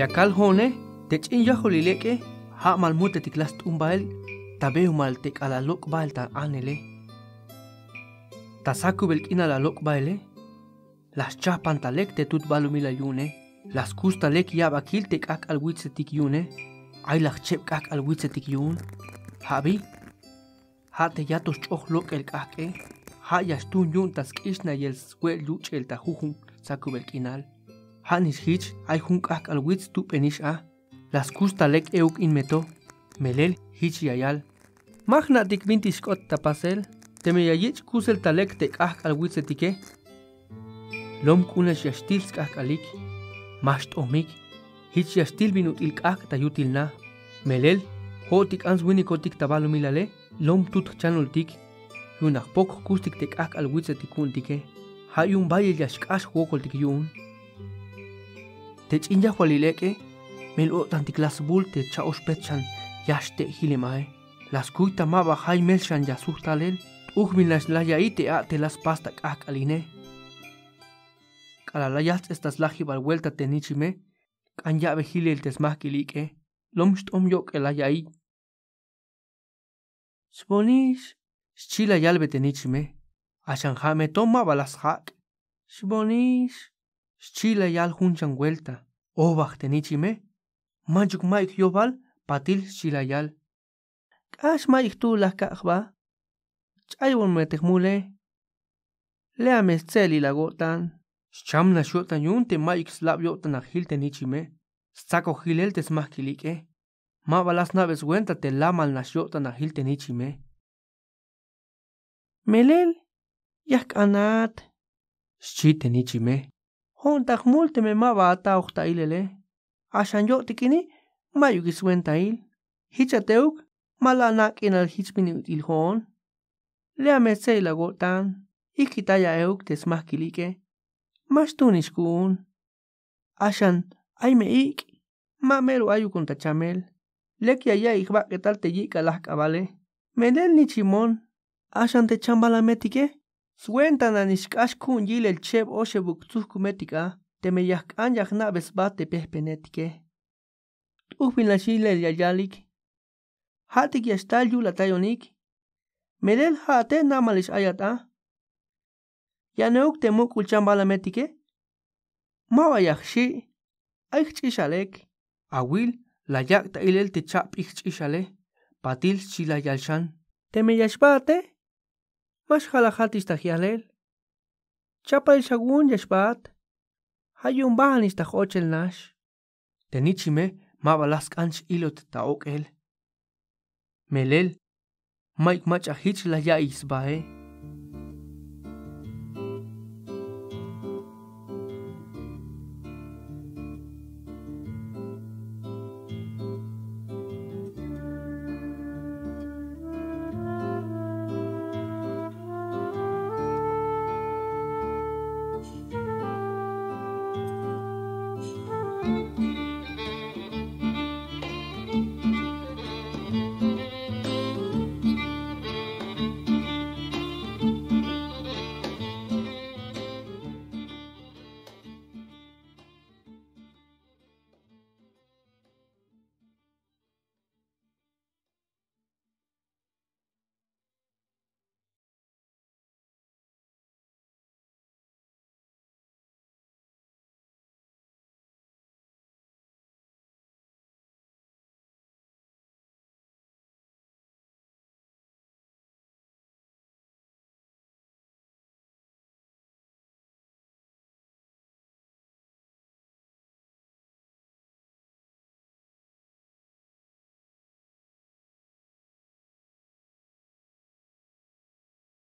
Yakal hone, te chin ya holileke, ha malmute tiklas tumbael, tabeu mal tek ala lok bael ta anele. Tasaku belkina la lok baele, las chapan talek te tut balumila yune, las kustalek yabakil tek ak al witzetik yune, ay lak chep ak al witzetik yun, habi, ha te yatos choch lok el kake, ha yastun yun tas kishna yel swel yuch el tahujun saku belkinal. Hanis hich ay hunk ak al witz tu penish a, las kustalek euk inmeto, melel hich yayal. Magna dik vintis kot tapasel, te me yayich kusel talek tek ak al witzetike. Lom kunes yastil skak alik, masht omik, hich yastil binut ilk ak tayutil na. Melel, hotik ans winikotik tabalu milale, lom tut chanultik, yunak pok kustik tek ak al witzetikun tike. Hayun baye yashkash wokoltik yun. Tech inja hualileke, mel otantik las bulte cha ospechan yashte hilemae. Las kuita maba hay melshan yasuhtalel, ugminas la yaite a te las pasta ak aline. Kalalayats estas laji bal vuelta tenichime, kan yabe hilel tesmahkilike, lomst yok el ayai. Sbonish, schila yalbe tenichime, ashanjame toma balas hak. Sbonish. Schila yal hunchan vuelta. Obach tenichime. Manjuk maik yobal patil schila yal. Kash maik tu la kakba. Chaywon metejmule. Leame tseli la gotan. Schamna shotan yun te maik slab yotan a hil tenichime. Sako hilel tesmahkilike. Ma balas naves wenta te lamal na shotan a hil tenichime. Melel. Yak anat. Schi tenichime. Hontak multe me maba ataukta ilele. Ashan yo tikini, mayugis wenta il. Hichateuk, malanak in al hichminut il hon. Lea metsei la gotan, ikitaya euk tesmahkilike. Mastunishkun. Ashan, aime ik, ma mero ayukun tachamel. Lekia ya ikba ketal te yika las cabale. Menel ni chimon. Ashan te chambala metike. Suentana nishkash kun yil el cheb oshebuk tzuhkumetika, te me yahkan yahnabes bate pehpenetike. Tuhpin la shile el yayalik. Hatik yashtal yula tayonik. Melel hate namalish ayata. Yaneuk te mukul chambala metike. Mawa yahshi. Aich ishalek. Awil la yakta ilel te chap ich ishale. Patil shila yalshan. Te me yashbate. Mas halahatis tahialel. Chapa el shagun yashbat. Hayun bahanis tahochel nash. Tenichime mabalas kanch ilot taok el. Melel. Maik mach ahich la ya isbae.